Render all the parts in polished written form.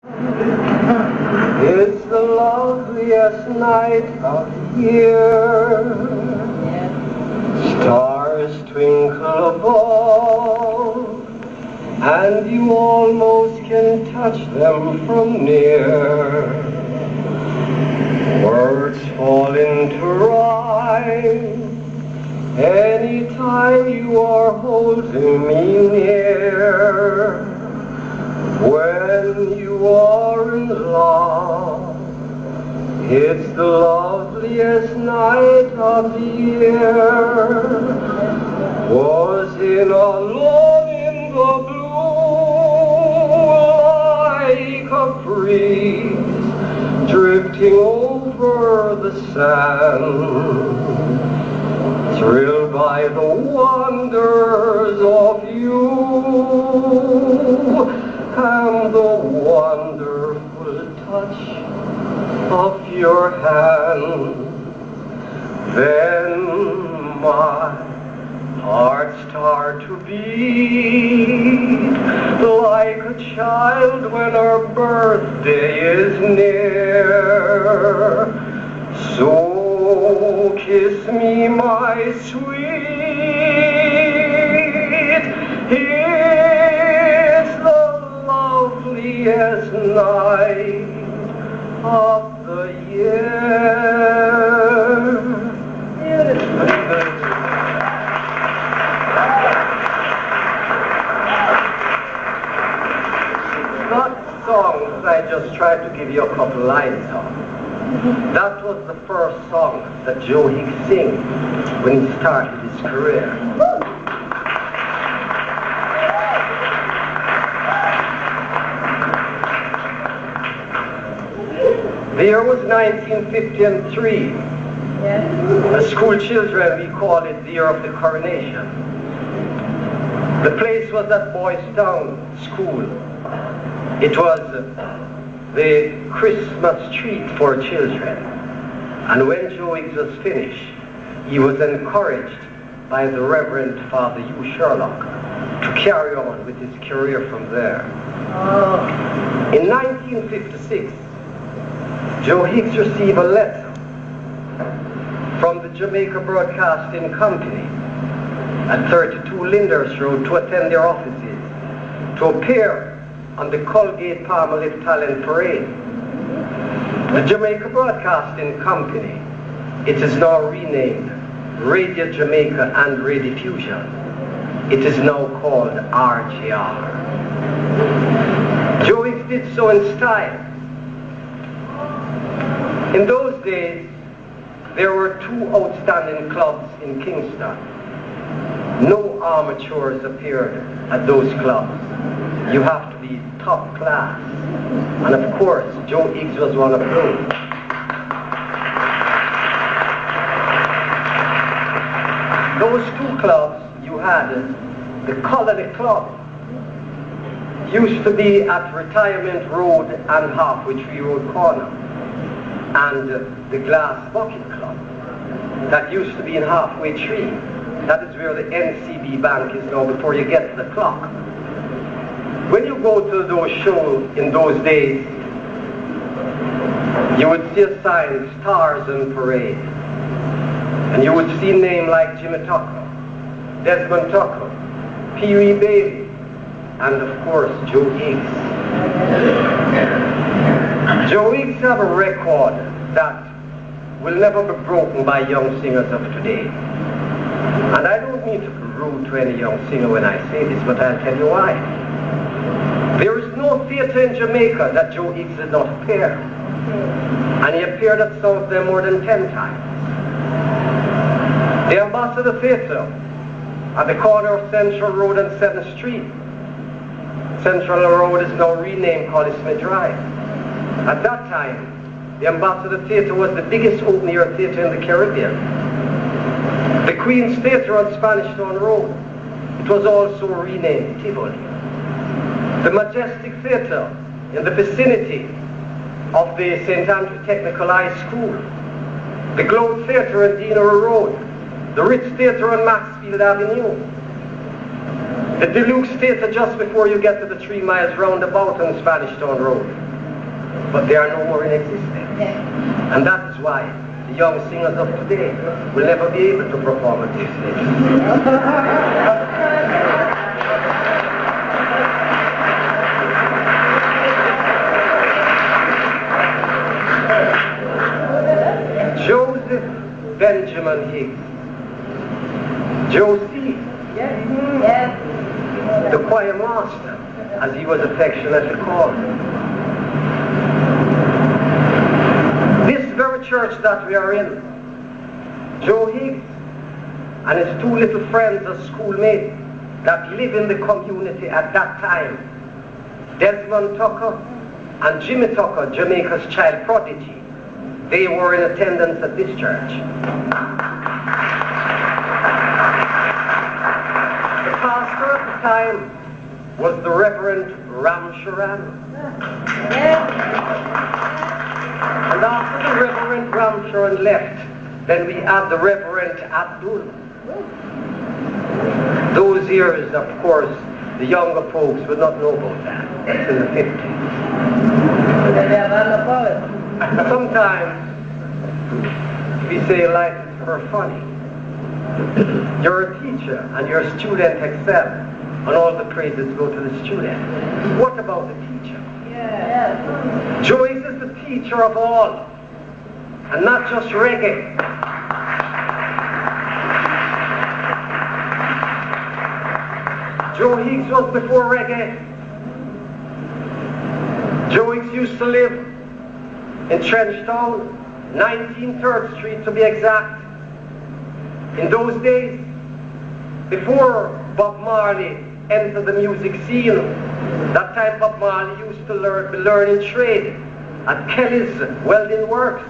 It's the loveliest night of the year. Stars twinkle above, and you almost can touch them from near. Words fall into rhyme anytime you are holding me near. When you are in love, it's the loveliest night of the year. Was it alone in the blue, like a breeze drifting over the sand, thrilled by the wonders of you and the wonderful touch of your hand. Then my heart started to beat like a child when her birthday is near. So kiss me, my sweet, it's the loveliest night of the year. Not songs I just tried to give you a couple lines of. That was the first song that Joe Higgs sang when he started his career. The year was 1953. As school children, we call it the year of the coronation. The place was at Boys Town School. It was the Christmas treat for children. And when Joe Higgs was finished, he was encouraged by the Reverend Father Hugh Sherlock to carry on with his career from there. In 1956, Joe Higgs received a letter from the Jamaica Broadcasting Company at 32 Lyndhurst Road to attend their offices to appear on the Colgate Palmolive Talent Parade. The Jamaica Broadcasting Company, it is now renamed Radio Jamaica and Rediffusion. It is now called RJR. Joe Higgs did so in style. In those days, there were two outstanding clubs in Kingston. No amateurs appeared at those clubs. You have to be top class. And of course, Joe Higgs was one of those. Those two clubs, you had the Colony Club, used to be at Retirement Road and Halfway Tree Road corner, and the Glass Bucket Club, that used to be in Halfway Tree. That is where the NCB Bank is now before you get to the clock. When you go to those shows in those days, you would see a sign, Stars on Parade. And you would see a name like Jimmy Tucker, Desmond Tucker, Pee Wee Bailey, and of course, Joe Higgs. Joe Higgs have a record that will never be broken by young singers of today. And I don't mean to be rude to any young singer when I say this, but I'll tell you why. There is no theatre in Jamaica that Joe Higgs did not appear. And he appeared at some of them more than 10 times. The Ambassador Theatre at the corner of Central Road and 7th Street. Central Road is now renamed Holly Smith Drive. At that time, the Ambassador Theatre was the biggest open-air theatre in the Caribbean. The Queen's Theatre on Spanish Town Road, it was also renamed Tivoli. The Majestic Theatre in the vicinity of the St. Andrew Technical High School. The Globe Theatre on Deanery Road. The Ritz Theatre on Maxfield Avenue. The Deluxe Theatre just before you get to the 3 miles roundabout on Spanish Town Road. but they are no more in existence. And that is why the young singers of today will never be able to perform at this stage. Joseph Benjamin Higgs, Josie, the choir master, as he was affectionately called. This very church that we are in, Joe Higgs and his two little friends or schoolmates that live in the community at that time, Desmond Tucker and Jimmy Tucker, Jamaica's child prodigy, they were in attendance at this church. The pastor at the time was the Reverend Ram Sharan. And after the Reverend Ram Sharan left, then we had the Reverend Abdul. Those years, of course, the younger folks would not know about that. It's in the 50s. Sometimes we say life is for funny. You're a teacher and your student excel, and all the praises go to the student. What about the teacher? Joyce is the teacher of all, and not just reggae. Joe Higgs was before reggae. Joe Higgs used to live in Trenchtown, 19 3rd Street to be exact. In those days, before Bob Marley entered the music scene, that time Bob Marley used to be learning trade at Kelly's Welding Works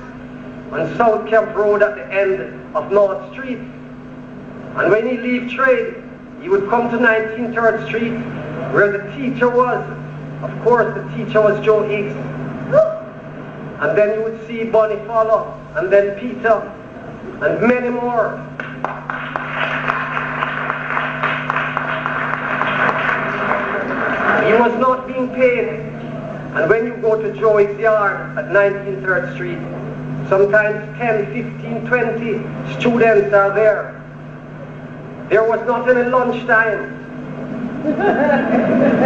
on South Camp Road at the end of North Street. And when he leave trade, he would come to 19 3rd Street where the teacher was. Of course, the teacher was Joe Higgs. And then you would see Bonnie Fowler, and then Peter, and many more. He was not being paid. And when you go to Joe Higgs' yard at 19 3rd Street, sometimes 10, 15, 20 students are there. There was not any lunchtime.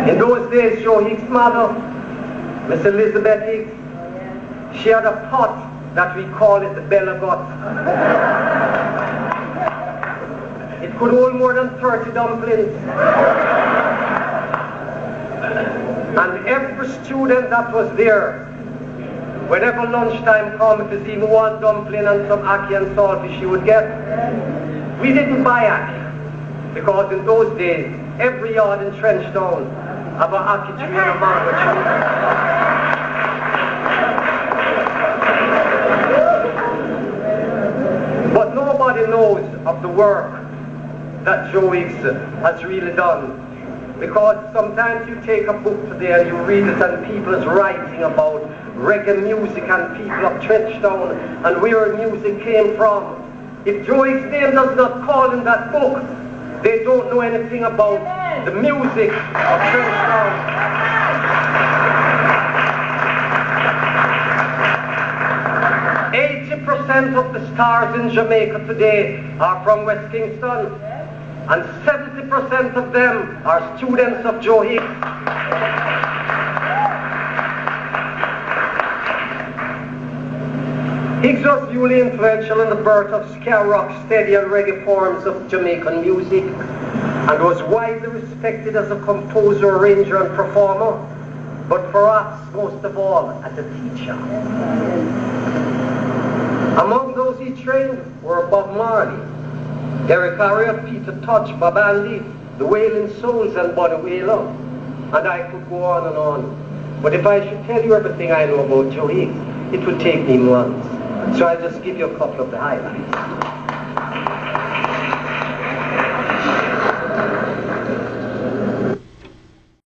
In those days, Joe Higgs' mother, Miss Elizabeth Higgs, she had a pot that we call it the bellagot. It could hold more than 30 dumplings. And every student that was there, whenever lunchtime came, if there's even one dumpling and some ackee and saltfish she would get, we didn't buy ackee. Because in those days, every yard in Trenchtown have an ackee tree and a mango tree. But nobody knows of the work that Joe Higgs has really done. Because sometimes you take a book today and you read it and people is writing about reggae music and people of Trenchtown and where music came from. If Joe Higgs' name does not call in that book, they don't know anything about the music of Trenchtown. 80% of the stars in Jamaica today are from West Kingston, and 70% of them are students of Joe Higgs. Higgs was hugely influential in the birth of ska, rock, steady and reggae forms of Jamaican music, and was widely respected as a composer, arranger and performer, but perhaps most of all as a teacher. Among those he trained were Bob Marley, Derek Harriott, Peter Tosh, Bob Andy, the Wailing Souls and Bonnie Wailer, and I could go on and on. But if I should tell you everything I know about Joe Higgs, it would take me months. So I'll just give you a couple of the highlights.